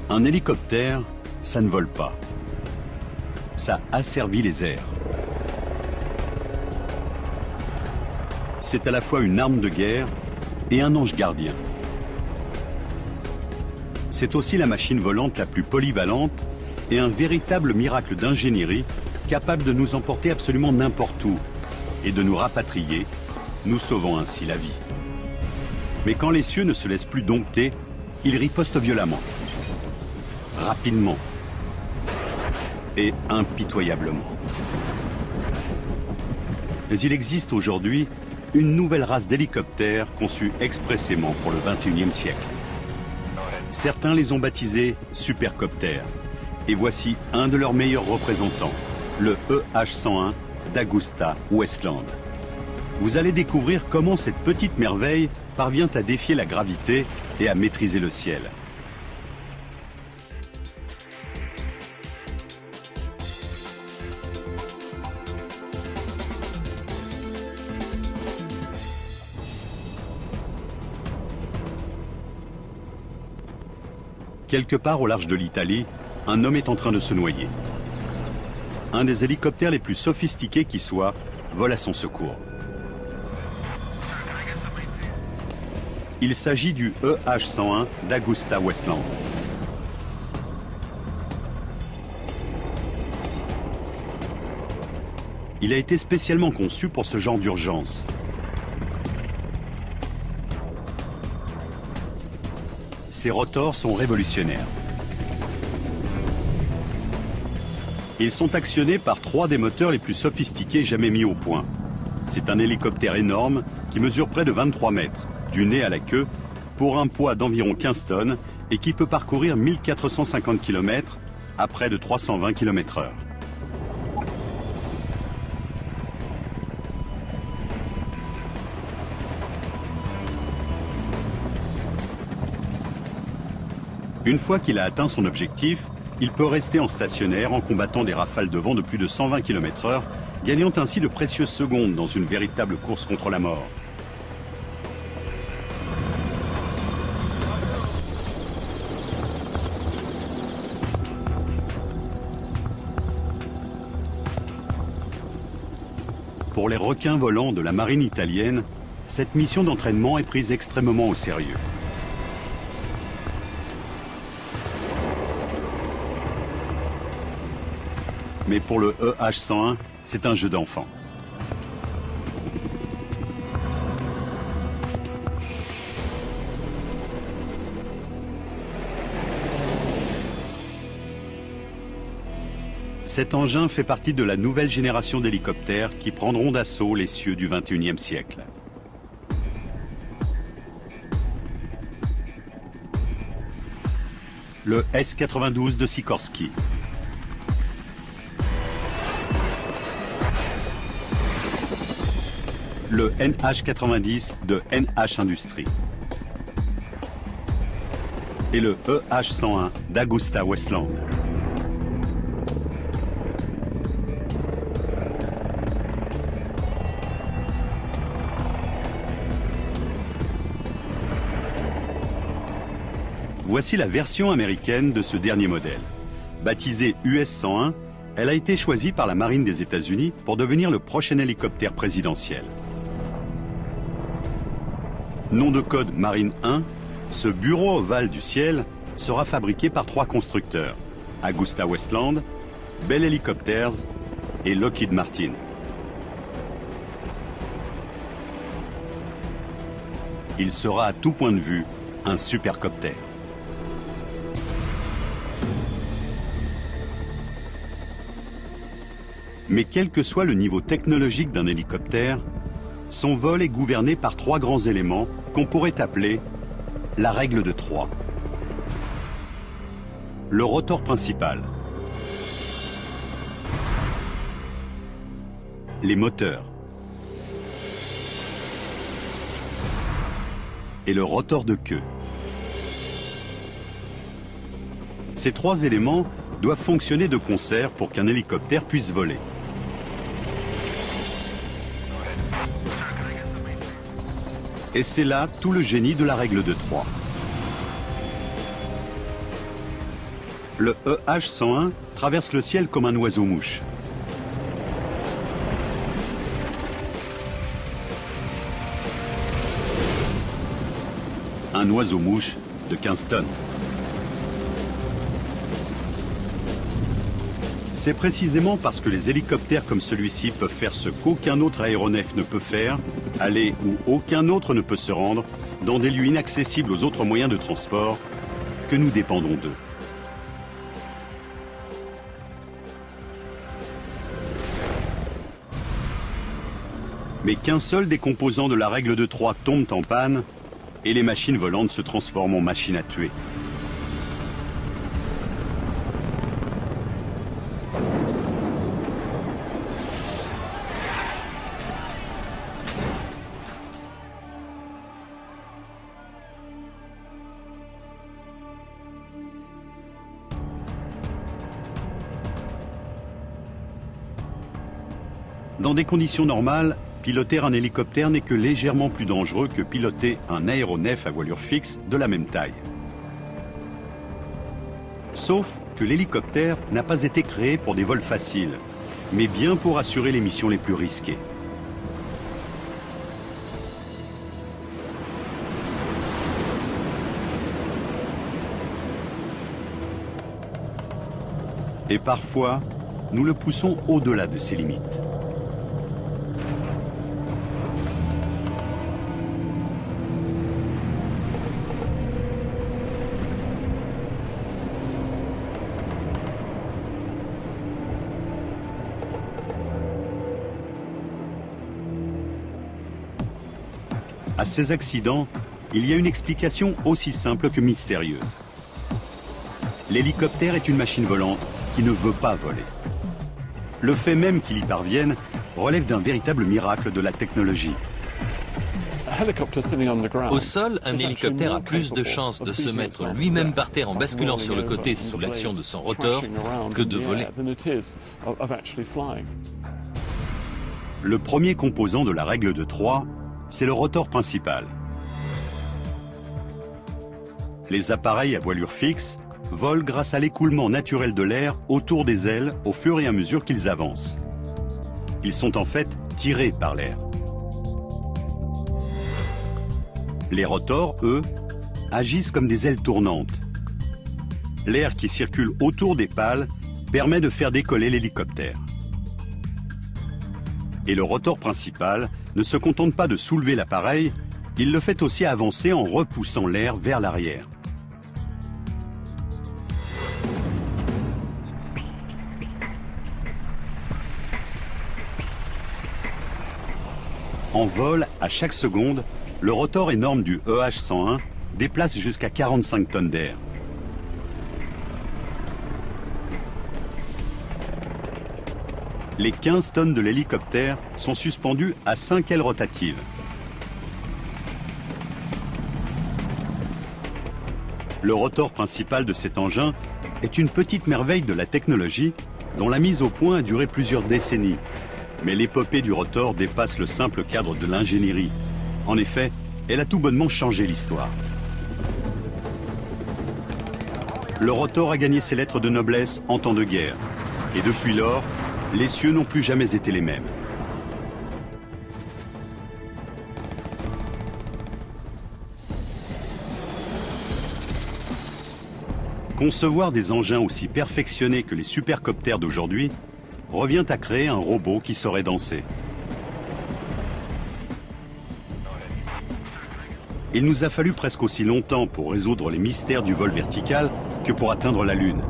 Un hélicoptère, ça ne vole pas. Ça asservit les airs. C'est à la fois une arme de guerre et un ange gardien. C'est aussi la machine volante la plus polyvalente et un véritable miracle d'ingénierie capable de nous emporter absolument n'importe où et de nous rapatrier, nous sauvant ainsi la vie. Mais quand les cieux ne se laissent plus dompter, ils ripostent violemment, rapidement et impitoyablement. Mais il existe aujourd'hui une nouvelle race d'hélicoptères conçue expressément pour le XXIe siècle. Certains les ont baptisés supercoptères. Et voici un de leurs meilleurs représentants, le EH-101 d'Augusta-Westland. Vous allez découvrir comment cette petite merveille parvient à défier la gravité et à maîtriser le ciel. Quelque part au large de l'Italie, un homme est en train de se noyer. Un des hélicoptères les plus sophistiqués qui soit vole à son secours. Il s'agit du EH-101 d'Augusta-Westland. Il a été spécialement conçu pour ce genre d'urgence. Ses rotors sont révolutionnaires. Ils sont actionnés par 3 des moteurs les plus sophistiqués jamais mis au point. C'est un hélicoptère énorme qui mesure près de 23 mètres, du nez à la queue, pour un poids d'environ 15 tonnes et qui peut parcourir 1450 km à près de 320 km/h. Une fois qu'il a atteint son objectif, il peut rester en stationnaire en combattant des rafales de vent de plus de 120 km/h, gagnant ainsi de précieuses secondes dans une véritable course contre la mort. Pour les requins volants de la marine italienne, cette mission d'entraînement est prise extrêmement au sérieux. Mais pour le EH-101, c'est un jeu d'enfant. Cet engin fait partie de la nouvelle génération d'hélicoptères qui prendront d'assaut les cieux du XXIe siècle. Le S-92 de Sikorsky. Le NH-90 de NH Industries et le EH-101 d'Augusta-Westland. Voici la version américaine de ce dernier modèle. Baptisée US-101, elle a été choisie par la marine des États-Unis pour devenir le prochain hélicoptère présidentiel. Nom de code Marine 1, ce bureau ovale du ciel sera fabriqué par 3 constructeurs, Augusta-Westland, Bell Helicopters et Lockheed Martin. Il sera à tout point de vue un supercoptère. Mais quel que soit le niveau technologique d'un hélicoptère, son vol est gouverné par 3 grands éléments qu'on pourrait appeler la règle de 3. Le rotor principal, les moteurs et le rotor de queue. Ces 3 éléments doivent fonctionner de concert pour qu'un hélicoptère puisse voler. Et c'est là tout le génie de la règle de 3. Le EH-101 traverse le ciel comme un oiseau-mouche. Un oiseau-mouche de 15 tonnes. C'est précisément parce que les hélicoptères comme celui-ci peuvent faire ce qu'aucun autre aéronef ne peut faire, aller où aucun autre ne peut se rendre, dans des lieux inaccessibles aux autres moyens de transport, que nous dépendons d'eux. Mais qu'un seul des composants de la règle de 3 tombe en panne, et les machines volantes se transforment en machines à tuer. Dans des conditions normales, piloter un hélicoptère n'est que légèrement plus dangereux que piloter un aéronef à voilure fixe de la même taille. Sauf que l'hélicoptère n'a pas été créé pour des vols faciles, mais bien pour assurer les missions les plus risquées. Et parfois, nous le poussons au-delà de ses limites. À ces accidents, il y a une explication aussi simple que mystérieuse. L'hélicoptère est une machine volante qui ne veut pas voler. Le fait même qu'il y parvienne relève d'un véritable miracle de la technologie. Au sol, un hélicoptère a plus de chances de se mettre lui-même par terre en basculant sur le côté sous l'action de son rotor que de voler. Le premier composant de la règle de 3, c'est le rotor principal. Les appareils à voilure fixe volent grâce à l'écoulement naturel de l'air autour des ailes au fur et à mesure qu'ils avancent. Ils sont en fait tirés par l'air. Les rotors, eux, agissent comme des ailes tournantes. L'air qui circule autour des pales permet de faire décoller l'hélicoptère. Et le rotor principal ne se contente pas de soulever l'appareil, il le fait aussi avancer en repoussant l'air vers l'arrière. En vol, à chaque seconde, le rotor énorme du EH-101 déplace jusqu'à 45 tonnes d'air. Les 15 tonnes de l'hélicoptère sont suspendues à 5 ailes rotatives. Le rotor principal de cet engin est une petite merveille de la technologie dont la mise au point a duré plusieurs décennies. Mais l'épopée du rotor dépasse le simple cadre de l'ingénierie. En effet, elle a tout bonnement changé l'histoire. Le rotor a gagné ses lettres de noblesse en temps de guerre. Et depuis lors, les cieux n'ont plus jamais été les mêmes. Concevoir des engins aussi perfectionnés que les supercoptères d'aujourd'hui revient à créer un robot qui saurait danser. Il nous a fallu presque aussi longtemps pour résoudre les mystères du vol vertical que pour atteindre la Lune.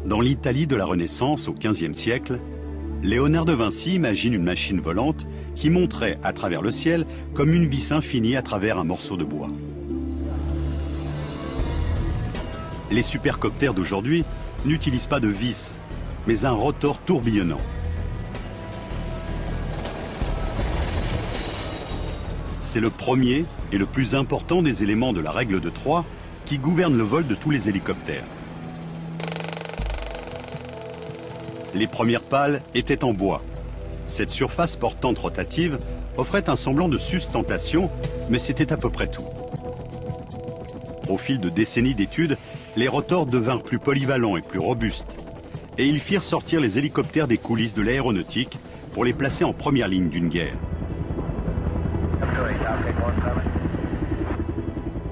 Dans l'Italie de la Renaissance, au XVe siècle, Léonard de Vinci imagine une machine volante qui monterait à travers le ciel comme une vis infinie à travers un morceau de bois. Les supercoptères d'aujourd'hui n'utilisent pas de vis, mais un rotor tourbillonnant. C'est le premier et le plus important des éléments de la règle de 3 qui gouverne le vol de tous les hélicoptères. Les premières pales étaient en bois. Cette surface portante rotative offrait un semblant de sustentation, mais c'était à peu près tout. Au fil de décennies d'études, les rotors devinrent plus polyvalents et plus robustes. Et ils firent sortir les hélicoptères des coulisses de l'aéronautique pour les placer en première ligne d'une guerre.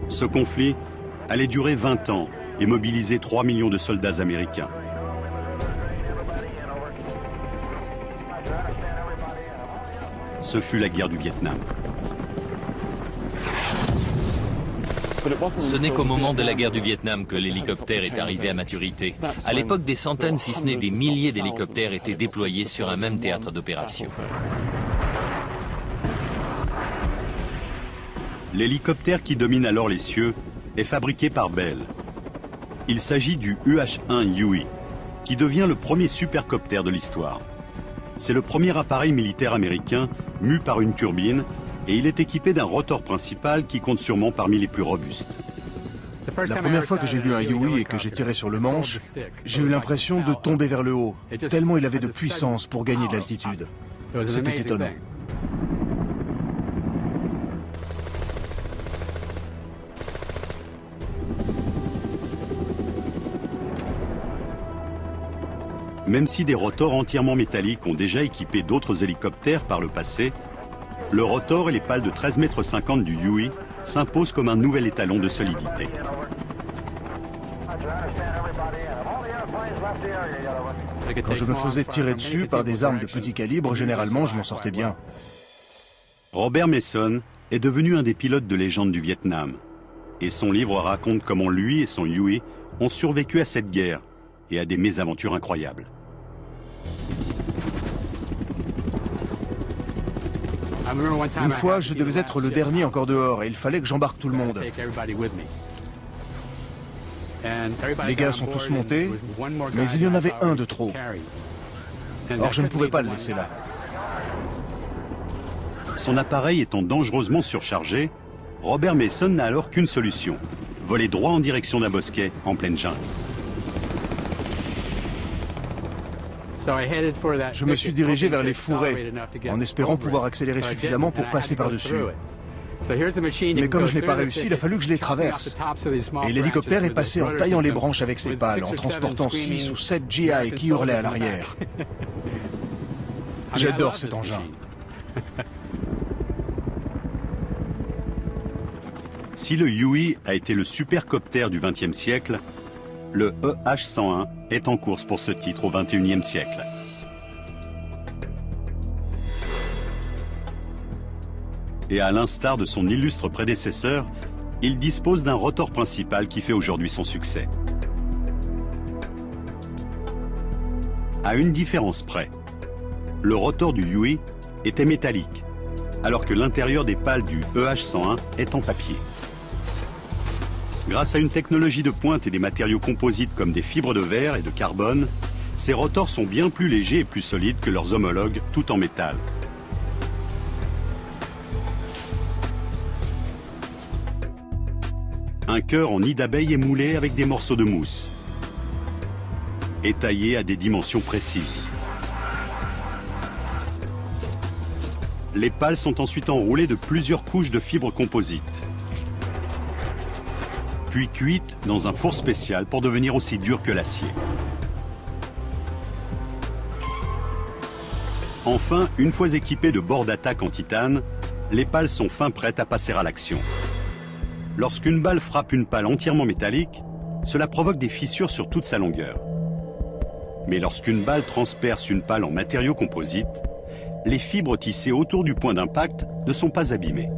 Ce conflit allait durer 20 ans et mobiliser 3 millions de soldats américains. Ce fut la guerre du Vietnam. Ce n'est qu'au moment de la guerre du Vietnam que l'hélicoptère est arrivé à maturité. À l'époque, des centaines, si ce n'est des milliers d'hélicoptères étaient déployés sur un même théâtre d'opération. L'hélicoptère qui domine alors les cieux est fabriqué par Bell. Il s'agit du UH-1 Huey, qui devient le premier supercoptère de l'histoire. C'est le premier appareil militaire américain mu par une turbine et il est équipé d'un rotor principal qui compte sûrement parmi les plus robustes. La première fois que j'ai vu un Huey et que j'ai tiré sur le manche, j'ai eu l'impression de tomber vers le haut, tellement il avait de puissance pour gagner de l'altitude. C'était étonnant. Même si des rotors entièrement métalliques ont déjà équipé d'autres hélicoptères par le passé, le rotor et les pales de 13,50 m du Huey s'imposent comme un nouvel étalon de solidité. Quand je me faisais tirer dessus par des armes de petit calibre, généralement je m'en sortais bien. Robert Mason est devenu un des pilotes de légende du Vietnam. Et son livre raconte comment lui et son Huey ont survécu à cette guerre et à des mésaventures incroyables. Une fois, je devais être le dernier encore dehors et il fallait que j'embarque tout le monde. Les gars sont tous montés, mais il y en avait un de trop. Or, je ne pouvais pas le laisser là. Son appareil étant dangereusement surchargé, Robert Mason n'a alors qu'une solution, voler droit en direction d'un bosquet en pleine jungle. Je me suis dirigé vers les fourrés, en espérant pouvoir accélérer suffisamment pour passer par-dessus. Mais comme je n'ai pas réussi, il a fallu que je les traverse. Et l'hélicoptère est passé en taillant les branches avec ses pales, en transportant 6 ou 7 GI qui hurlaient à l'arrière. J'adore cet engin. Si le Huey a été le supercoptère du XXe siècle, le EH-101 est en course pour ce titre au XXIe siècle. Et à l'instar de son illustre prédécesseur, il dispose d'un rotor principal qui fait aujourd'hui son succès. À une différence près, le rotor du Huey était métallique, alors que l'intérieur des pales du EH-101 est en papier. Grâce à une technologie de pointe et des matériaux composites comme des fibres de verre et de carbone, ces rotors sont bien plus légers et plus solides que leurs homologues, tout en métal. Un cœur en nid d'abeille est moulé avec des morceaux de mousse et taillé à des dimensions précises. Les pales sont ensuite enroulées de plusieurs couches de fibres composites, puis cuites dans un four spécial pour devenir aussi dures que l'acier. Enfin, une fois équipées de bords d'attaque en titane, les pales sont fin prêtes à passer à l'action. Lorsqu'une balle frappe une pale entièrement métallique, cela provoque des fissures sur toute sa longueur. Mais lorsqu'une balle transperce une pale en matériaux composites, les fibres tissées autour du point d'impact ne sont pas abîmées.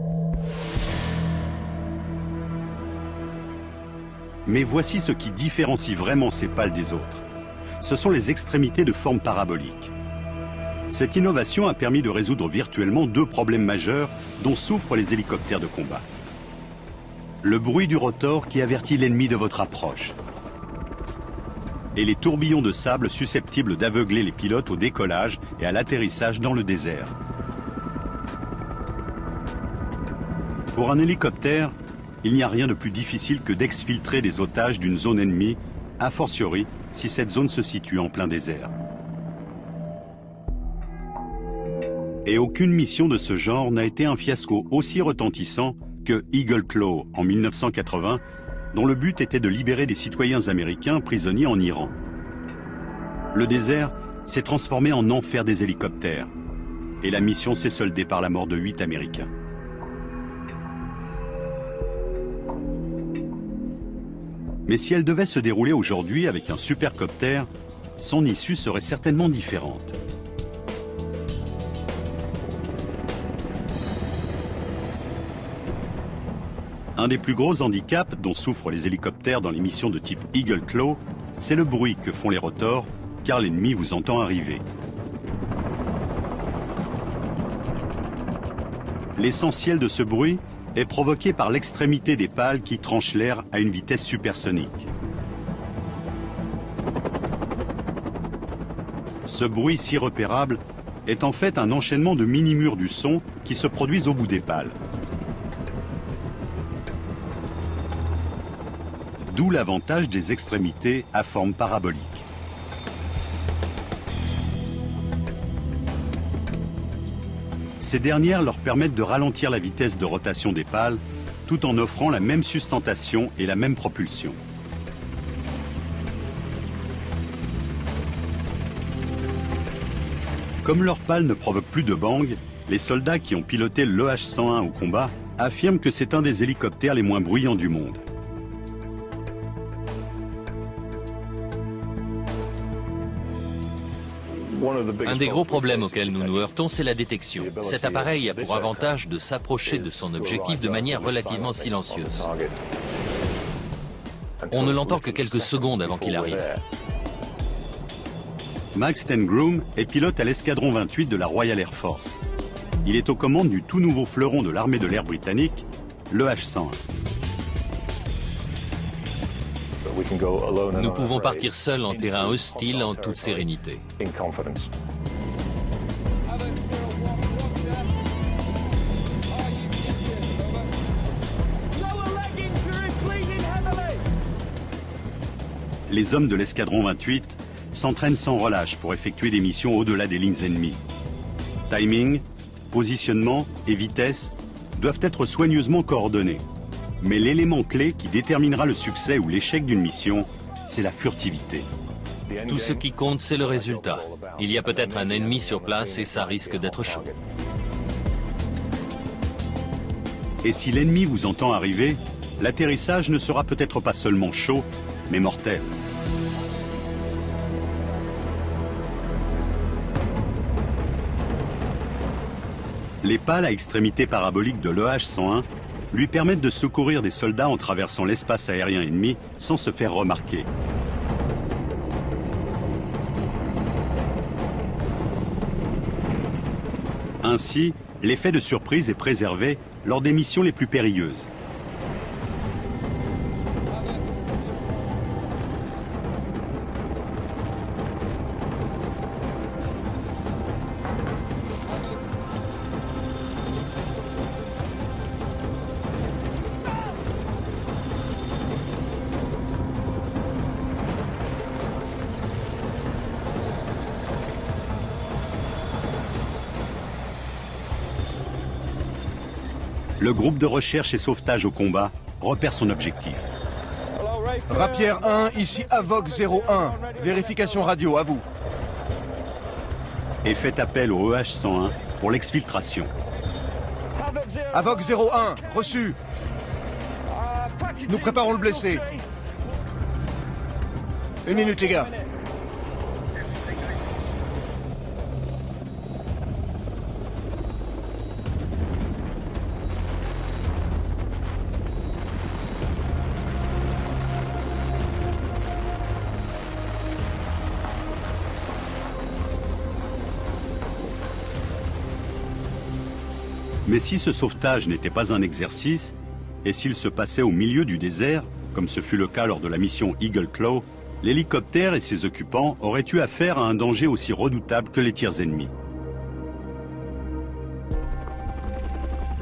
Mais voici ce qui différencie vraiment ces pales des autres. Ce sont les extrémités de forme parabolique. Cette innovation a permis de résoudre virtuellement 2 problèmes majeurs dont souffrent les hélicoptères de combat. Le bruit du rotor qui avertit l'ennemi de votre approche. Et les tourbillons de sable susceptibles d'aveugler les pilotes au décollage et à l'atterrissage dans le désert. Pour un hélicoptère, il n'y a rien de plus difficile que d'exfiltrer des otages d'une zone ennemie, a fortiori si cette zone se situe en plein désert. Et aucune mission de ce genre n'a été un fiasco aussi retentissant que Eagle Claw en 1980, dont le but était de libérer des citoyens américains prisonniers en Iran. Le désert s'est transformé en enfer des hélicoptères, et la mission s'est soldée par la mort de 8 Américains. Mais si elle devait se dérouler aujourd'hui avec un supercoptère, son issue serait certainement différente. Un des plus gros handicaps dont souffrent les hélicoptères dans les missions de type Eagle Claw, c'est le bruit que font les rotors, car l'ennemi vous entend arriver. L'essentiel de ce bruit est provoqué par l'extrémité des pales qui tranchent l'air à une vitesse supersonique. Ce bruit si repérable est en fait un enchaînement de mini-murs du son qui se produisent au bout des pales. D'où l'avantage des extrémités à forme parabolique. Ces dernières leur permettent de ralentir la vitesse de rotation des pales tout en offrant la même sustentation et la même propulsion. Comme leurs pales ne provoquent plus de bang, les soldats qui ont piloté l'EH-101 au combat affirment que c'est un des hélicoptères les moins bruyants du monde. Un des gros problèmes auxquels nous nous heurtons, c'est la détection. Cet appareil a pour avantage de s'approcher de son objectif de manière relativement silencieuse. On ne l'entend que quelques secondes avant qu'il arrive. Max Tengroom est pilote à l'escadron 28 de la Royal Air Force. Il est aux commandes du tout nouveau fleuron de l'armée de l'air britannique, le H-101. Nous pouvons partir seuls en terrain hostile en toute sérénité. Les hommes de l'escadron 28 s'entraînent sans relâche pour effectuer des missions au-delà des lignes ennemies. Timing, positionnement et vitesse doivent être soigneusement coordonnés. Mais l'élément clé qui déterminera le succès ou l'échec d'une mission, c'est la furtivité. Tout ce qui compte, c'est le résultat. Il y a peut-être un ennemi sur place et ça risque d'être chaud. Et si l'ennemi vous entend arriver, l'atterrissage ne sera peut-être pas seulement chaud, mais mortel. Les pales à extrémité parabolique de l'EH-101 lui permettent de secourir des soldats en traversant l'espace aérien ennemi sans se faire remarquer. Ainsi, l'effet de surprise est préservé lors des missions les plus périlleuses. Le groupe de recherche et sauvetage au combat repère son objectif. Rapier 1, ici Avoc 01. Vérification radio, à vous. Et fait appel au EH-101 pour l'exfiltration. Avoc 01, reçu. Nous préparons le blessé. 1 minute, les gars. Mais si ce sauvetage n'était pas un exercice, et s'il se passait au milieu du désert, comme ce fut le cas lors de la mission Eagle Claw, l'hélicoptère et ses occupants auraient eu affaire à un danger aussi redoutable que les tirs ennemis.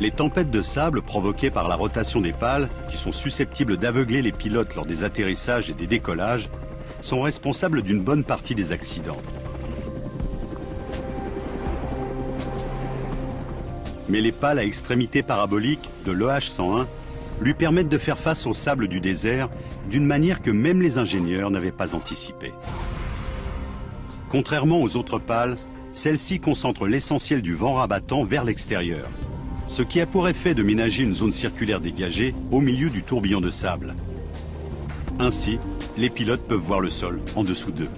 Les tempêtes de sable provoquées par la rotation des pales, qui sont susceptibles d'aveugler les pilotes lors des atterrissages et des décollages, sont responsables d'une bonne partie des accidents. Mais les pales à extrémité parabolique de l'EH-101 lui permettent de faire face au sable du désert d'une manière que même les ingénieurs n'avaient pas anticipée. Contrairement aux autres pales, celle-ci concentre l'essentiel du vent rabattant vers l'extérieur, ce qui a pour effet de ménager une zone circulaire dégagée au milieu du tourbillon de sable. Ainsi, les pilotes peuvent voir le sol en dessous d'eux.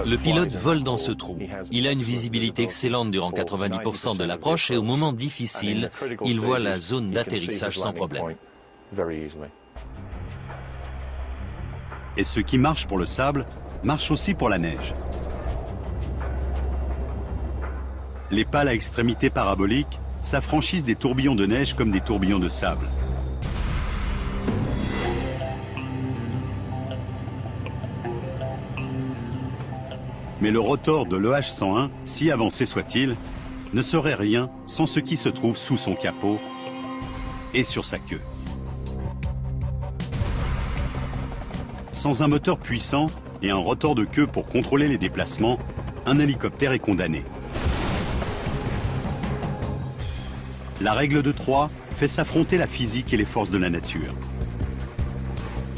Le pilote vole dans ce trou. Il a une visibilité excellente durant 90% de l'approche et au moment difficile, il voit la zone d'atterrissage sans problème. Et ce qui marche pour le sable, marche aussi pour la neige. Les pales à extrémité parabolique s'affranchissent des tourbillons de neige comme des tourbillons de sable. Mais le rotor de l'EH-101, si avancé soit-il, ne serait rien sans ce qui se trouve sous son capot et sur sa queue. Sans un moteur puissant et un rotor de queue pour contrôler les déplacements, un hélicoptère est condamné. La règle de 3 fait s'affronter la physique et les forces de la nature.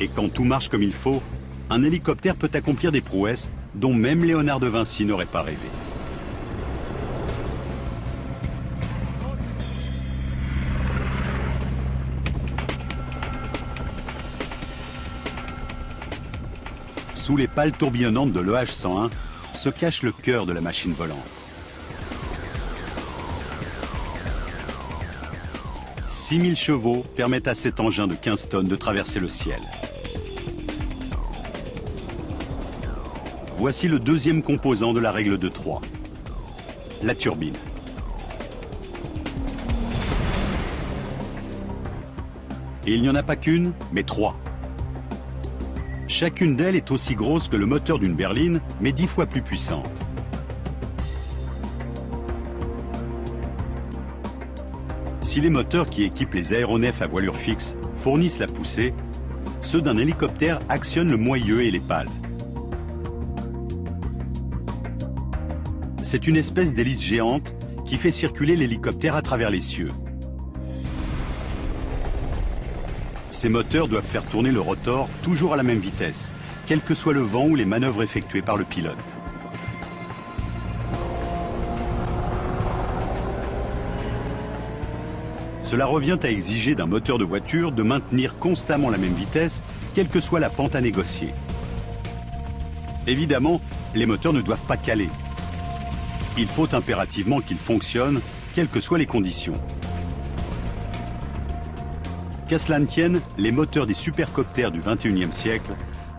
Et quand tout marche comme il faut, un hélicoptère peut accomplir des prouesses dont même Léonard de Vinci n'aurait pas rêvé. Sous les pales tourbillonnantes de l'EH-101 se cache le cœur de la machine volante. 6000 chevaux permettent à cet engin de 15 tonnes de traverser le ciel. Voici le deuxième composant de la règle de 3, la turbine. Et il n'y en a pas qu'une, mais 3. Chacune d'elles est aussi grosse que le moteur d'une berline, mais 10 fois plus puissante. Si les moteurs qui équipent les aéronefs à voilure fixe fournissent la poussée, ceux d'un hélicoptère actionnent le moyeu et les pales. C'est une espèce d'hélice géante qui fait circuler l'hélicoptère à travers les cieux. Ces moteurs doivent faire tourner le rotor toujours à la même vitesse, quel que soit le vent ou les manœuvres effectuées par le pilote. Cela revient à exiger d'un moteur de voiture de maintenir constamment la même vitesse, quelle que soit la pente à négocier. Évidemment, les moteurs ne doivent pas caler. Il faut impérativement qu'ils fonctionnent, quelles que soient les conditions. Qu'à cela ne tienne, les moteurs des supercoptères du XXIe siècle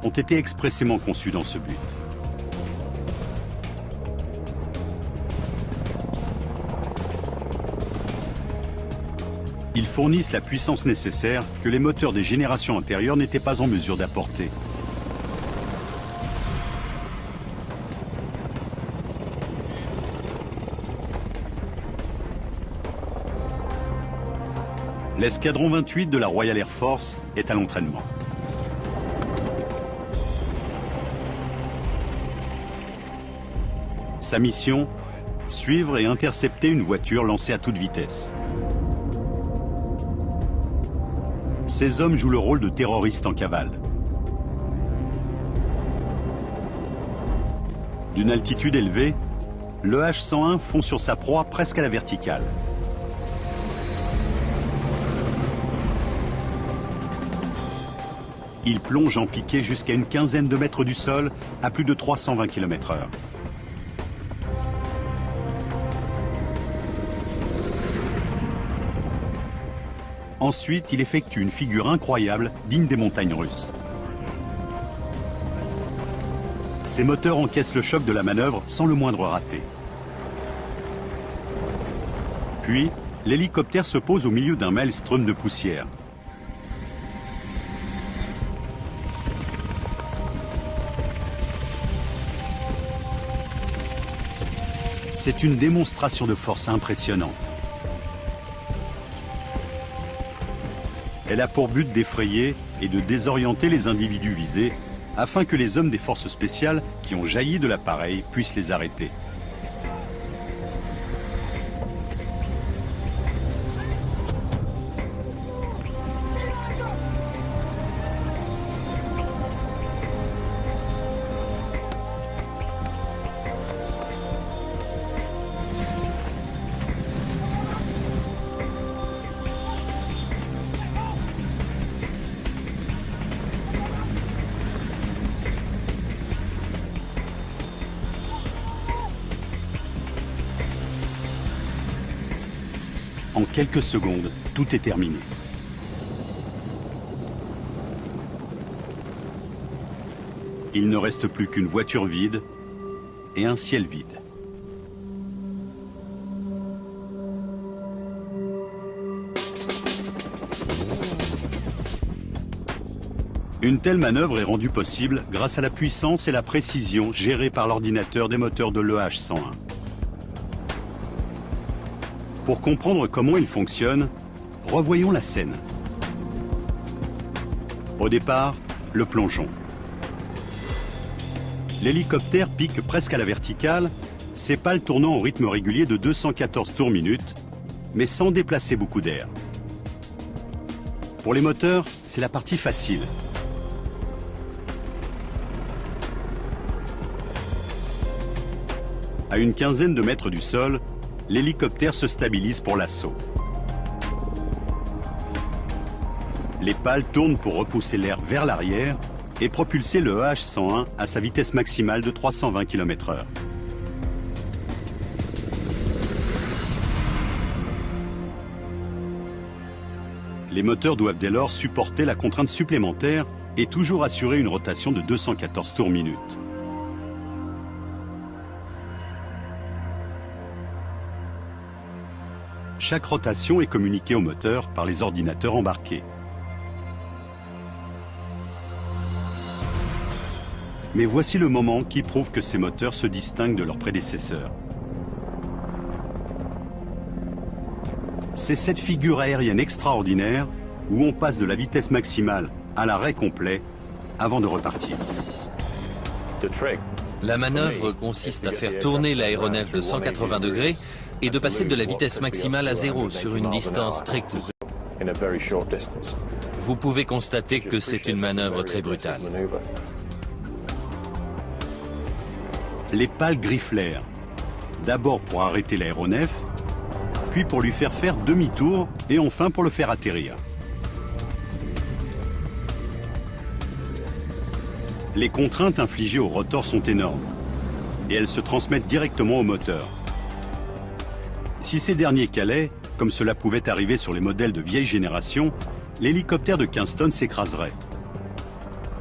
ont été expressément conçus dans ce but. Ils fournissent la puissance nécessaire que les moteurs des générations antérieures n'étaient pas en mesure d'apporter. L'escadron 28 de la Royal Air Force est à l'entraînement. Sa mission, suivre et intercepter une voiture lancée à toute vitesse. Ces hommes jouent le rôle de terroristes en cavale. D'une altitude élevée, le H-101 fond sur sa proie presque à la verticale. Il plonge en piqué jusqu'à une quinzaine de mètres du sol à plus de 320 km/h. Ensuite, il effectue une figure incroyable digne des montagnes russes. Ses moteurs encaissent le choc de la manœuvre sans le moindre raté. Puis, l'hélicoptère se pose au milieu d'un maelstrom de poussière. C'est une démonstration de force impressionnante. Elle a pour but d'effrayer et de désorienter les individus visés afin que les hommes des forces spéciales qui ont jailli de l'appareil puissent les arrêter. En quelques secondes, tout est terminé. Il ne reste plus qu'une voiture vide et un ciel vide. Une telle manœuvre est rendue possible grâce à la puissance et la précision gérées par l'ordinateur des moteurs de l'EH-101. Pour comprendre comment il fonctionne, revoyons la scène. Au départ, le plongeon. L'hélicoptère pique presque à la verticale, ses pales tournant au rythme régulier de 214 tours minute, mais sans déplacer beaucoup d'air. Pour les moteurs, c'est la partie facile. À une quinzaine de mètres du sol, l'hélicoptère se stabilise pour l'assaut. Les pales tournent pour repousser l'air vers l'arrière et propulser le EH-101 à sa vitesse maximale de 320 km/h. Les moteurs doivent dès lors supporter la contrainte supplémentaire et toujours assurer une rotation de 214 tours minute. Chaque rotation est communiquée au moteur par les ordinateurs embarqués. Mais voici le moment qui prouve que ces moteurs se distinguent de leurs prédécesseurs. C'est cette figure aérienne extraordinaire où on passe de la vitesse maximale à l'arrêt complet avant de repartir. La manœuvre consiste à faire tourner l'aéronef de 180 degrés et de passer de la vitesse maximale à 0 sur une distance très courte. Vous pouvez constater que c'est une manœuvre très brutale. Les pales griffent l'air, d'abord pour arrêter l'aéronef, puis pour lui faire faire demi-tour et enfin pour le faire atterrir. Les contraintes infligées au rotor sont énormes et elles se transmettent directement au moteur. Si ces derniers calaient, comme cela pouvait arriver sur les modèles de vieille génération, l'hélicoptère de 15 tonnes s'écraserait.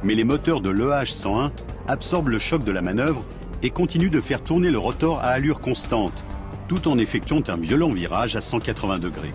Mais les moteurs de l'EH-101 absorbent le choc de la manœuvre et continuent de faire tourner le rotor à allure constante, tout en effectuant un violent virage à 180 degrés.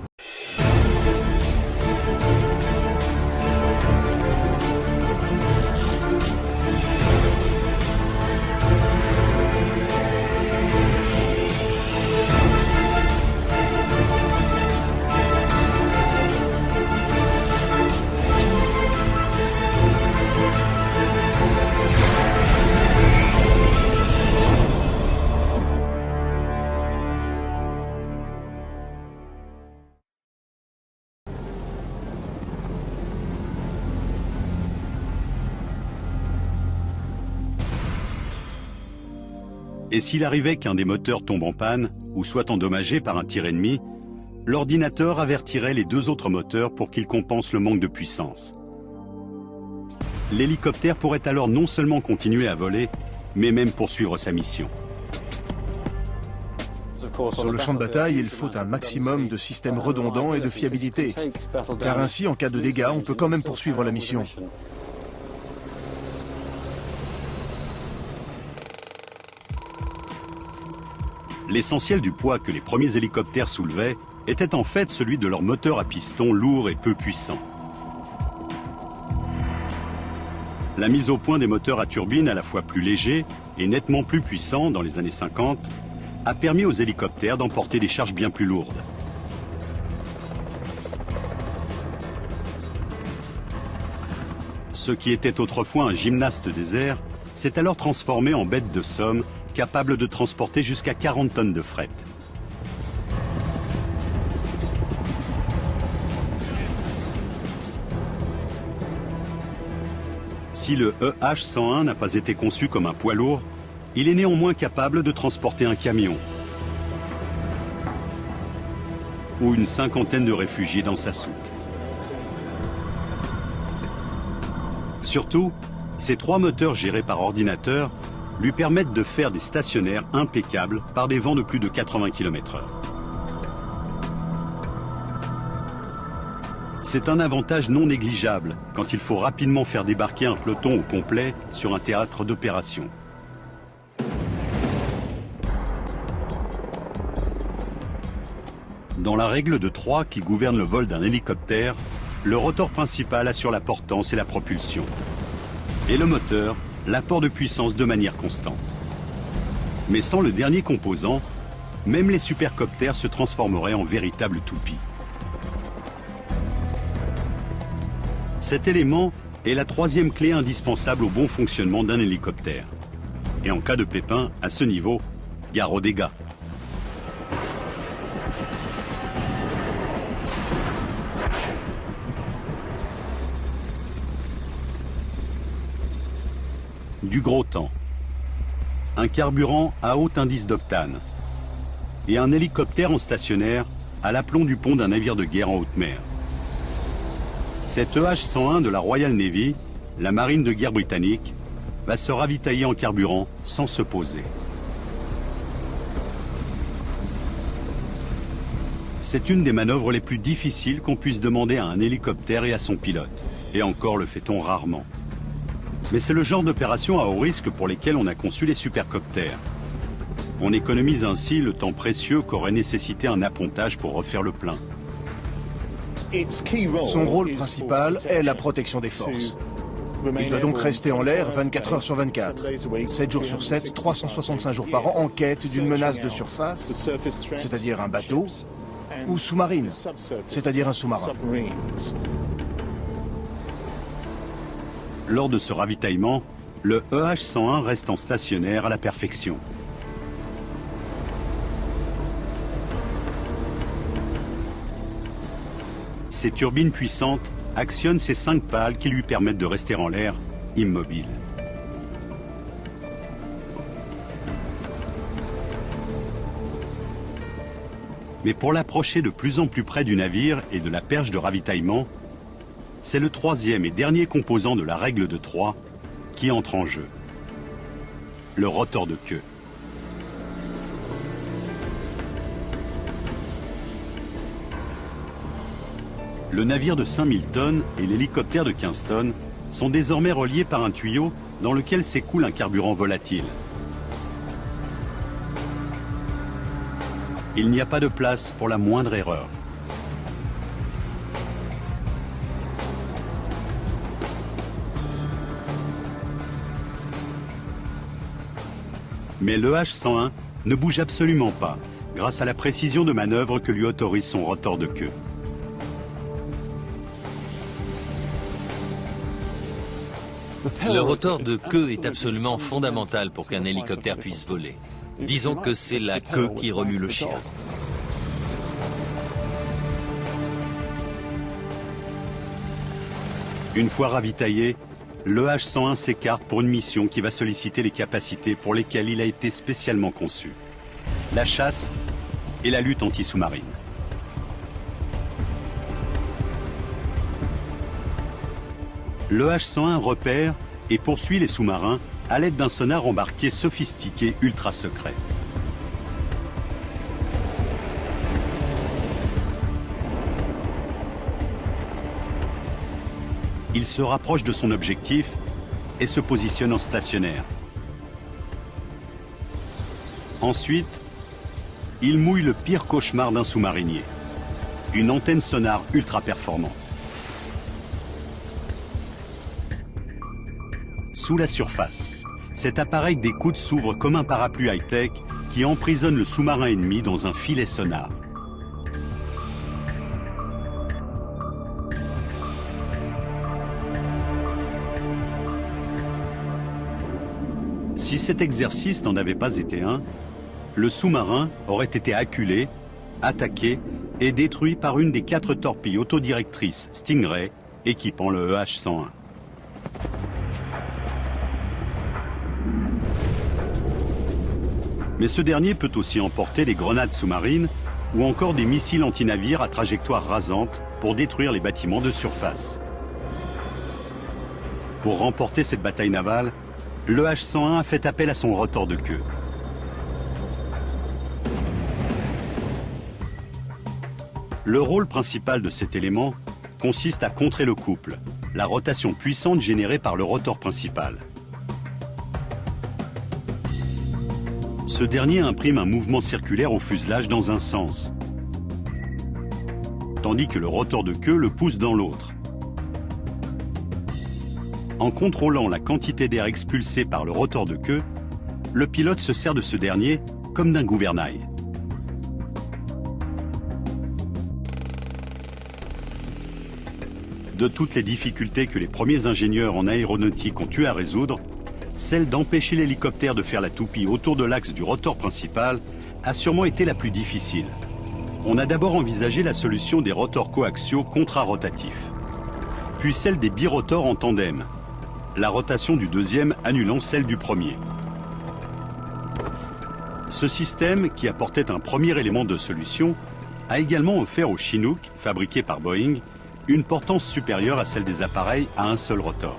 Et s'il arrivait qu'un des moteurs tombe en panne ou soit endommagé par un tir ennemi, l'ordinateur avertirait les deux autres moteurs pour qu'ils compensent le manque de puissance. L'hélicoptère pourrait alors non seulement continuer à voler, mais même poursuivre sa mission. Sur le champ de bataille, il faut un maximum de systèmes redondants et de fiabilité, car ainsi, en cas de dégâts, on peut quand même poursuivre la mission. L'essentiel du poids que les premiers hélicoptères soulevaient était en fait celui de leur moteur à piston lourd et peu puissant. La mise au point des moteurs à turbine à la fois plus légers et nettement plus puissants dans les années 50 a permis aux hélicoptères d'emporter des charges bien plus lourdes. Ce qui était autrefois un gymnaste des airs s'est alors transformé en bête de somme capable de transporter jusqu'à 40 tonnes de fret. Si le EH-101 n'a pas été conçu comme un poids lourd, il est néanmoins capable de transporter un camion ou une cinquantaine de réfugiés dans sa soute. Surtout, ces 3 moteurs gérés par ordinateur lui permettent de faire des stationnaires impeccables par des vents de plus de 80 km/h. C'est un avantage non négligeable quand il faut rapidement faire débarquer un peloton au complet sur un théâtre d'opération. Dans la règle de 3 qui gouverne le vol d'un hélicoptère, le rotor principal assure la portance et la propulsion. Et le moteur, l'apport de puissance de manière constante. Mais sans le dernier composant, même les supercoptères se transformeraient en véritables toupies. Cet élément est la 3e clé indispensable au bon fonctionnement d'un hélicoptère. Et en cas de pépin, à ce niveau, gare aux dégâts. Du gros temps, un carburant à haut indice d'octane et un hélicoptère en stationnaire à l'aplomb du pont d'un navire de guerre en haute mer. Cet EH-101 de la Royal Navy, la marine de guerre britannique, va se ravitailler en carburant sans se poser. C'est une des manœuvres les plus difficiles qu'on puisse demander à un hélicoptère et à son pilote. Et encore le fait-on rarement. Mais c'est le genre d'opération à haut risque pour lesquelles on a conçu les supercoptères. On économise ainsi le temps précieux qu'aurait nécessité un appontage pour refaire le plein. Son rôle principal est la protection des forces. Il doit donc rester en l'air 24 heures sur 24, 7 jours sur 7, 365 jours par an en quête d'une menace de surface, c'est-à-dire un bateau, ou sous-marine, c'est-à-dire un sous-marin. Lors de ce ravitaillement, le EH-101 reste en stationnaire à la perfection. Ses turbines puissantes actionnent ses 5 pales qui lui permettent de rester en l'air, immobile. Mais pour l'approcher de plus en plus près du navire et de la perche de ravitaillement, c'est le 3e et dernier composant de la règle de 3 qui entre en jeu. Le rotor de queue. Le navire de 5000 tonnes et l'hélicoptère de 15 tonnes sont désormais reliés par un tuyau dans lequel s'écoule un carburant volatile. Il n'y a pas de place pour la moindre erreur. Mais le H-101 ne bouge absolument pas, grâce à la précision de manœuvre que lui autorise son rotor de queue. Le rotor de queue est absolument fondamental pour qu'un hélicoptère puisse voler. Disons que c'est la queue qui remue le chien. Une fois ravitaillé, le H-101 s'écarte pour une mission qui va solliciter les capacités pour lesquelles il a été spécialement conçu. La chasse et la lutte anti-sous-marine. Le H-101 repère et poursuit les sous-marins à l'aide d'un sonar embarqué sophistiqué ultra secret. Il se rapproche de son objectif et se positionne en stationnaire. Ensuite, il mouille le pire cauchemar d'un sous-marinier, une antenne sonar ultra performante. Sous la surface, cet appareil d'écoute s'ouvre comme un parapluie high-tech qui emprisonne le sous-marin ennemi dans un filet sonar. Si cet exercice n'en avait pas été un, le sous-marin aurait été acculé, attaqué et détruit par une des 4 torpilles autodirectrices Stingray équipant le EH-101. Mais ce dernier peut aussi emporter des grenades sous-marines ou encore des missiles anti-navires à trajectoire rasante pour détruire les bâtiments de surface. Pour remporter cette bataille navale, le H-101 a fait appel à son rotor de queue. Le rôle principal de cet élément consiste à contrer le couple, la rotation puissante générée par le rotor principal. Ce dernier imprime un mouvement circulaire au fuselage dans un sens, tandis que le rotor de queue le pousse dans l'autre. En contrôlant la quantité d'air expulsée par le rotor de queue, le pilote se sert de ce dernier comme d'un gouvernail. De toutes les difficultés que les premiers ingénieurs en aéronautique ont eu à résoudre, celle d'empêcher l'hélicoptère de faire la toupie autour de l'axe du rotor principal a sûrement été la plus difficile. On a d'abord envisagé la solution des rotors coaxiaux contrarotatifs, puis celle des birotors en tandem, la rotation du deuxième annulant celle du premier. Ce système, qui apportait un premier élément de solution, a également offert au Chinook, fabriqué par Boeing, une portance supérieure à celle des appareils à un seul rotor.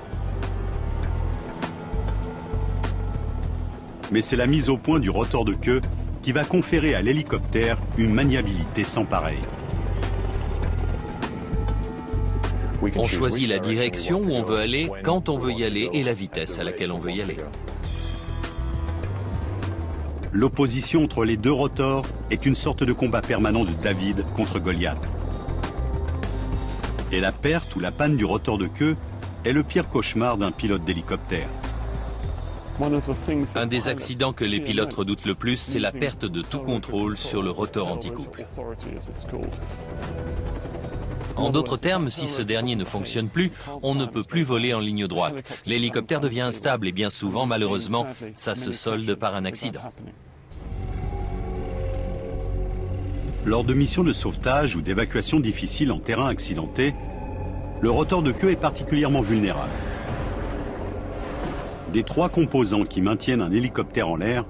Mais c'est la mise au point du rotor de queue qui va conférer à l'hélicoptère une maniabilité sans pareille. On choisit la direction où on veut aller, quand on veut y aller et la vitesse à laquelle on veut y aller. L'opposition entre les deux rotors est une sorte de combat permanent de David contre Goliath. Et la perte ou la panne du rotor de queue est le pire cauchemar d'un pilote d'hélicoptère. Un des accidents que les pilotes redoutent le plus, c'est la perte de tout contrôle sur le rotor anticouple. En d'autres termes, si ce dernier ne fonctionne plus, on ne peut plus voler en ligne droite. L'hélicoptère devient instable et bien souvent, malheureusement, ça se solde par un accident. Lors de missions de sauvetage ou d'évacuation difficiles en terrain accidenté, le rotor de queue est particulièrement vulnérable. Des 3 composants qui maintiennent un hélicoptère en l'air,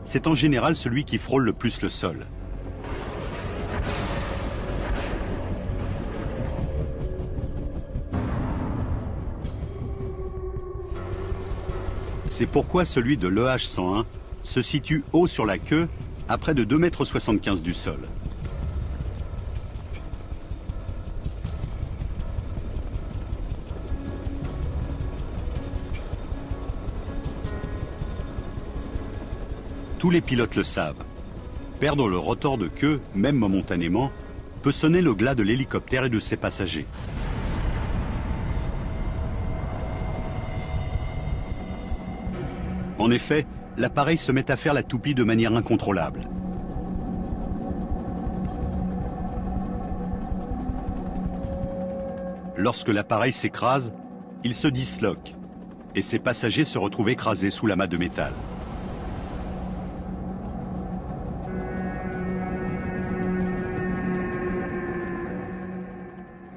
c'est en général celui qui frôle le plus le sol. C'est pourquoi celui de l'EH-101 se situe haut sur la queue à près de 2,75 m du sol. Tous les pilotes le savent. Perdre le rotor de queue, même momentanément, peut sonner le glas de l'hélicoptère et de ses passagers. En effet, l'appareil se met à faire la toupie de manière incontrôlable. Lorsque l'appareil s'écrase, il se disloque et ses passagers se retrouvent écrasés sous l'amas de métal.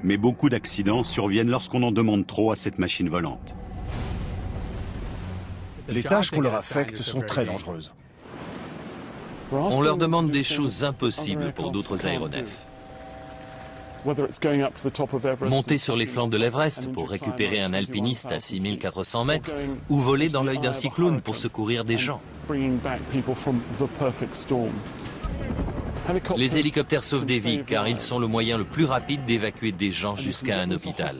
Mais beaucoup d'accidents surviennent lorsqu'on en demande trop à cette machine volante. Les tâches qu'on leur affecte sont très dangereuses. On leur demande des choses impossibles pour d'autres aéronefs. Monter sur les flancs de l'Everest pour récupérer un alpiniste à 6400 mètres ou voler dans l'œil d'un cyclone pour secourir des gens. Les hélicoptères sauvent des vies car ils sont le moyen le plus rapide d'évacuer des gens jusqu'à un hôpital.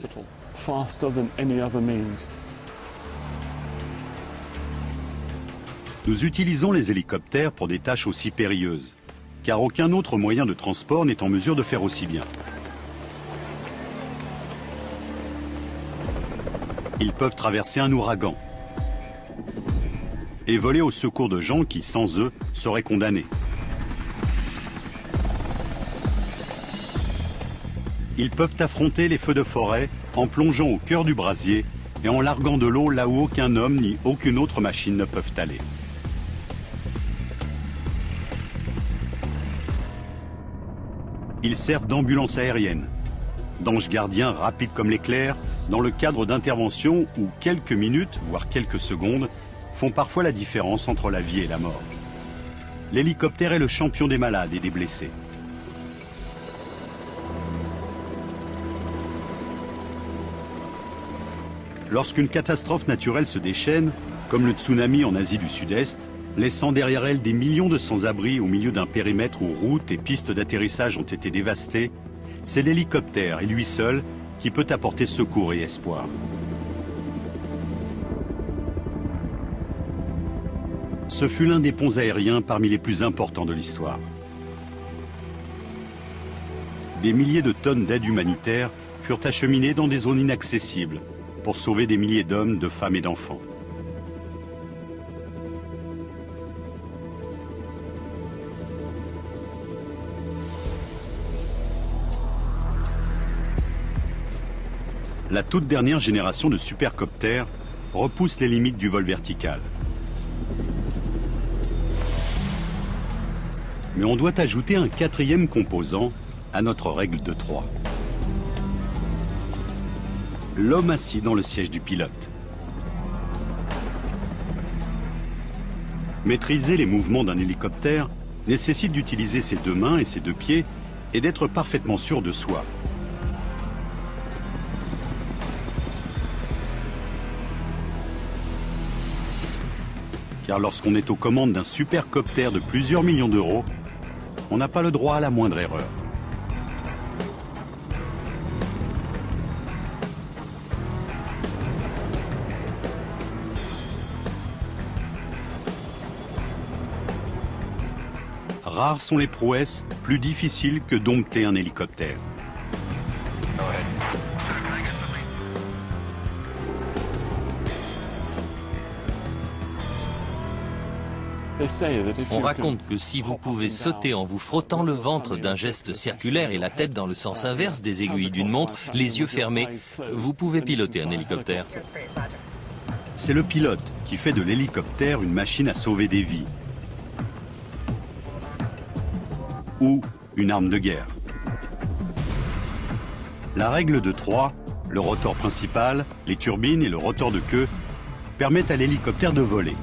Nous utilisons les hélicoptères pour des tâches aussi périlleuses, car aucun autre moyen de transport n'est en mesure de faire aussi bien. Ils peuvent traverser un ouragan et voler au secours de gens qui, sans eux, seraient condamnés. Ils peuvent affronter les feux de forêt en plongeant au cœur du brasier et en larguant de l'eau là où aucun homme ni aucune autre machine ne peuvent aller. Ils servent d'ambulance aérienne, d'anges gardiens rapides comme l'éclair, dans le cadre d'interventions où quelques minutes, voire quelques secondes, font parfois la différence entre la vie et la mort. L'hélicoptère est le champion des malades et des blessés. Lorsqu'une catastrophe naturelle se déchaîne, comme le tsunami en Asie du Sud-Est, laissant derrière elle des millions de sans-abri au milieu d'un périmètre où routes et pistes d'atterrissage ont été dévastées, c'est l'hélicoptère, et lui seul, qui peut apporter secours et espoir. Ce fut l'un des ponts aériens parmi les plus importants de l'histoire. Des milliers de tonnes d'aide humanitaire furent acheminées dans des zones inaccessibles pour sauver des milliers d'hommes, de femmes et d'enfants. La toute dernière génération de supercoptères repousse les limites du vol vertical. Mais on doit ajouter un quatrième composant à notre règle de 3. L'homme assis dans le siège du pilote. Maîtriser les mouvements d'un hélicoptère nécessite d'utiliser ses deux mains et ses deux pieds et d'être parfaitement sûr de soi. Car lorsqu'on est aux commandes d'un supercoptère de plusieurs millions d'euros, on n'a pas le droit à la moindre erreur. Rares sont les prouesses plus difficiles que dompter un hélicoptère. On raconte que si vous pouvez sauter en vous frottant le ventre d'un geste circulaire et la tête dans le sens inverse des aiguilles d'une montre, les yeux fermés, vous pouvez piloter un hélicoptère. C'est le pilote qui fait de l'hélicoptère une machine à sauver des vies. Ou une arme de guerre. La règle de 3, le rotor principal, les turbines et le rotor de queue, permettent à l'hélicoptère de voler.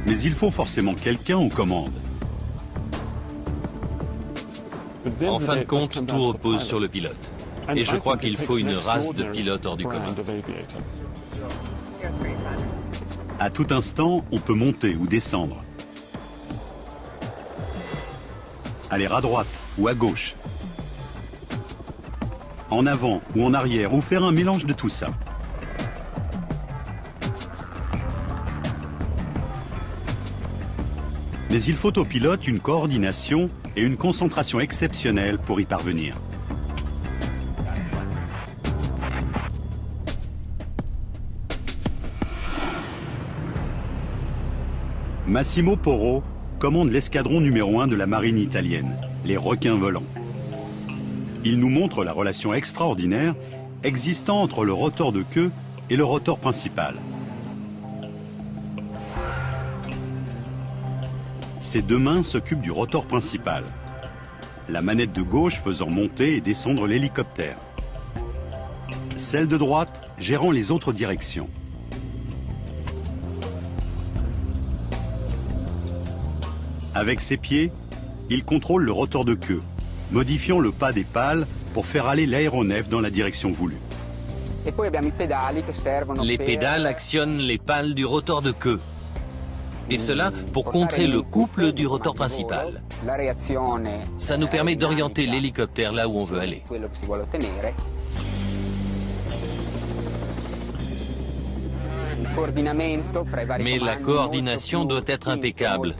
Mais il faut forcément quelqu'un aux commandes. En fin de compte, tout repose sur le pilote. Et je crois qu'il faut une race de pilotes hors du commun. À tout instant, on peut monter ou descendre. Aller à droite ou à gauche. En avant ou en arrière, ou faire un mélange de tout ça. Mais il faut au pilote une coordination et une concentration exceptionnelles pour y parvenir. Massimo Porro commande l'escadron numéro 1 de la marine italienne, les requins volants. Il nous montre la relation extraordinaire existant entre le rotor de queue et le rotor principal. Ses deux mains s'occupent du rotor principal, la manette de gauche faisant monter et descendre l'hélicoptère, celle de droite gérant les autres directions. Avec ses pieds, il contrôle le rotor de queue, modifiant le pas des pales pour faire aller l'aéronef dans la direction voulue. Les pédales actionnent les pales du rotor de queue. Et cela pour contrer le couple du rotor principal. Ça nous permet d'orienter l'hélicoptère là où on veut aller. Mais la coordination doit être impeccable.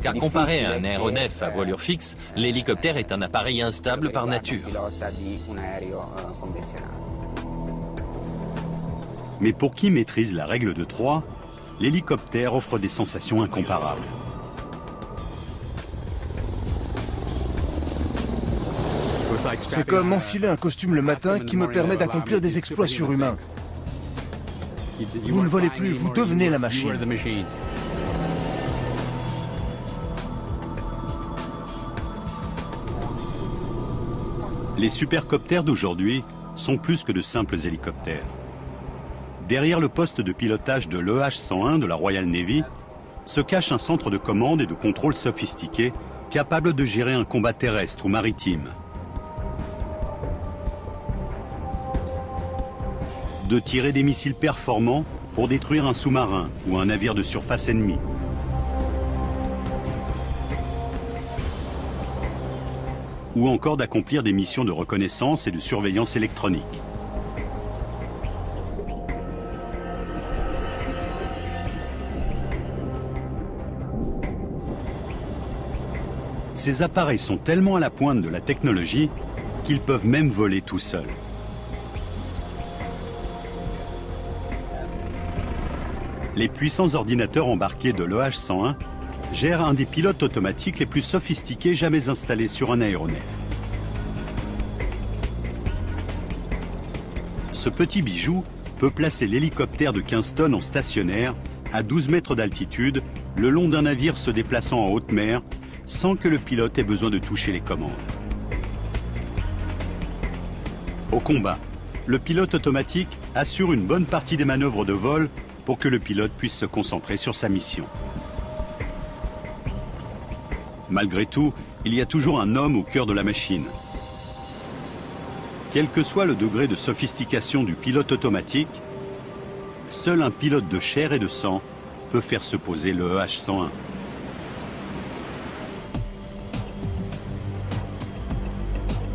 Car comparé à un aéronef à voilure fixe, l'hélicoptère est un appareil instable par nature. Mais pour qui maîtrise la règle de 3, l'hélicoptère offre des sensations incomparables. C'est comme enfiler un costume le matin qui me permet d'accomplir des exploits surhumains. Vous ne volez plus, vous devenez la machine. Les supercoptères d'aujourd'hui sont plus que de simples hélicoptères. Derrière le poste de pilotage de l'EH-101 de la Royal Navy se cache un centre de commande et de contrôle sophistiqué capable de gérer un combat terrestre ou maritime. De tirer des missiles performants pour détruire un sous-marin ou un navire de surface ennemi. Ou encore d'accomplir des missions de reconnaissance et de surveillance électronique. Ces appareils sont tellement à la pointe de la technologie qu'ils peuvent même voler tout seuls. Les puissants ordinateurs embarqués de l'EH-101 gèrent un des pilotes automatiques les plus sophistiqués jamais installés sur un aéronef. Ce petit bijou peut placer l'hélicoptère de 15 tonnes en stationnaire à 12 mètres d'altitude le long d'un navire se déplaçant en haute mer sans que le pilote ait besoin de toucher les commandes. Au combat, le pilote automatique assure une bonne partie des manœuvres de vol pour que le pilote puisse se concentrer sur sa mission. Malgré tout, il y a toujours un homme au cœur de la machine. Quel que soit le degré de sophistication du pilote automatique, seul un pilote de chair et de sang peut faire se poser le EH-101.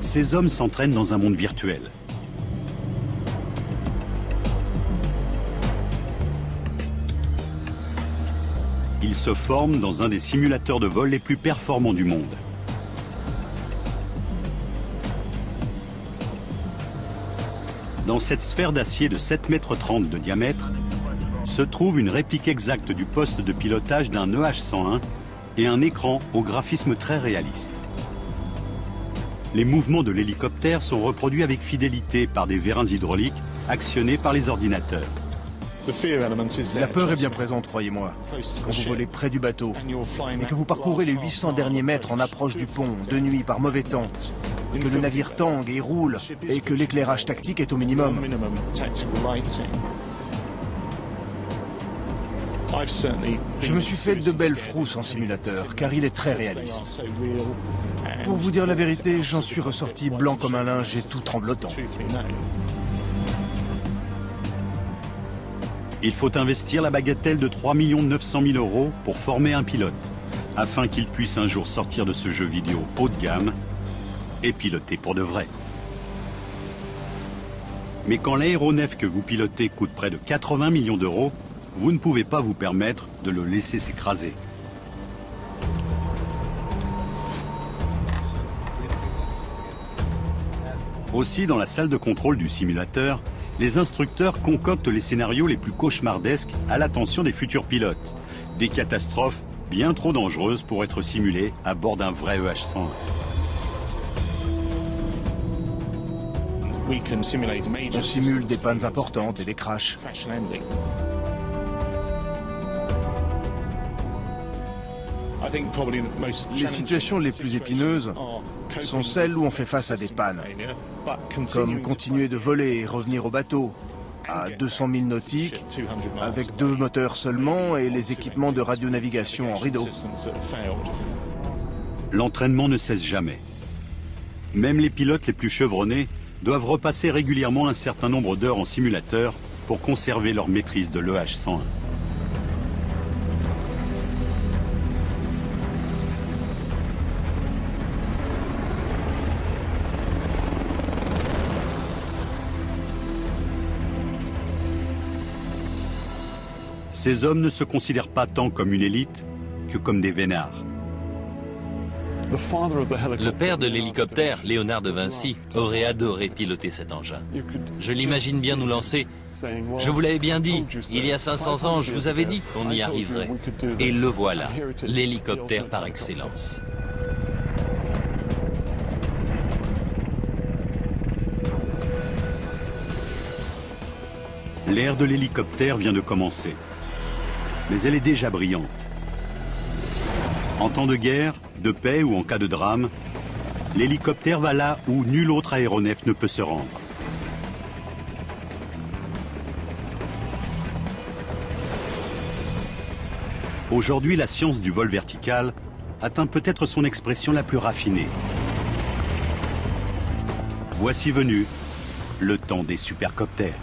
Ces hommes s'entraînent dans un monde virtuel. Ils se forment dans un des simulateurs de vol les plus performants du monde. Dans cette sphère d'acier de 7,30 mètres de diamètre, se trouve une réplique exacte du poste de pilotage d'un EH-101 et un écran au graphisme très réaliste. Les mouvements de l'hélicoptère sont reproduits avec fidélité par des vérins hydrauliques actionnés par les ordinateurs. La peur est bien présente, croyez-moi. Quand vous volez près du bateau et que vous parcourez les 800 derniers mètres en approche du pont, de nuit par mauvais temps, que le navire tangue et roule et que l'éclairage tactique est au minimum. Je me suis fait de belles frousses en simulateur, car il est très réaliste. Pour vous dire la vérité, j'en suis ressorti blanc comme un linge et tout tremblotant. Il faut investir la bagatelle de 3 900 000 € pour former un pilote, afin qu'il puisse un jour sortir de ce jeu vidéo haut de gamme et piloter pour de vrai. Mais quand l'aéronef que vous pilotez coûte près de 80 millions d'euros, vous ne pouvez pas vous permettre de le laisser s'écraser. Aussi, dans la salle de contrôle du simulateur, les instructeurs concoctent les scénarios les plus cauchemardesques à l'attention des futurs pilotes. Des catastrophes bien trop dangereuses pour être simulées à bord d'un vrai EH-101. On simule des pannes importantes et des crashs. Les situations les plus épineuses sont celles où on fait face à des pannes, comme continuer de voler et revenir au bateau à 200 000 nautiques, avec 2 moteurs seulement et les équipements de radionavigation en rideau. L'entraînement ne cesse jamais. Même les pilotes les plus chevronnés doivent repasser régulièrement un certain nombre d'heures en simulateur pour conserver leur maîtrise de l'EH-101. Ces hommes ne se considèrent pas tant comme une élite que comme des vénards. Le père de l'hélicoptère, Léonard de Vinci, aurait adoré piloter cet engin. Je l'imagine bien nous lancer. Je vous l'avais bien dit, il y a 500 ans, je vous avais dit qu'on y arriverait. Et le voilà, l'hélicoptère par excellence. L'ère de l'hélicoptère vient de commencer. Mais elle est déjà brillante. En temps de guerre, de paix ou en cas de drame, l'hélicoptère va là où nul autre aéronef ne peut se rendre. Aujourd'hui, la science du vol vertical atteint peut-être son expression la plus raffinée. Voici venu le temps des supercoptères.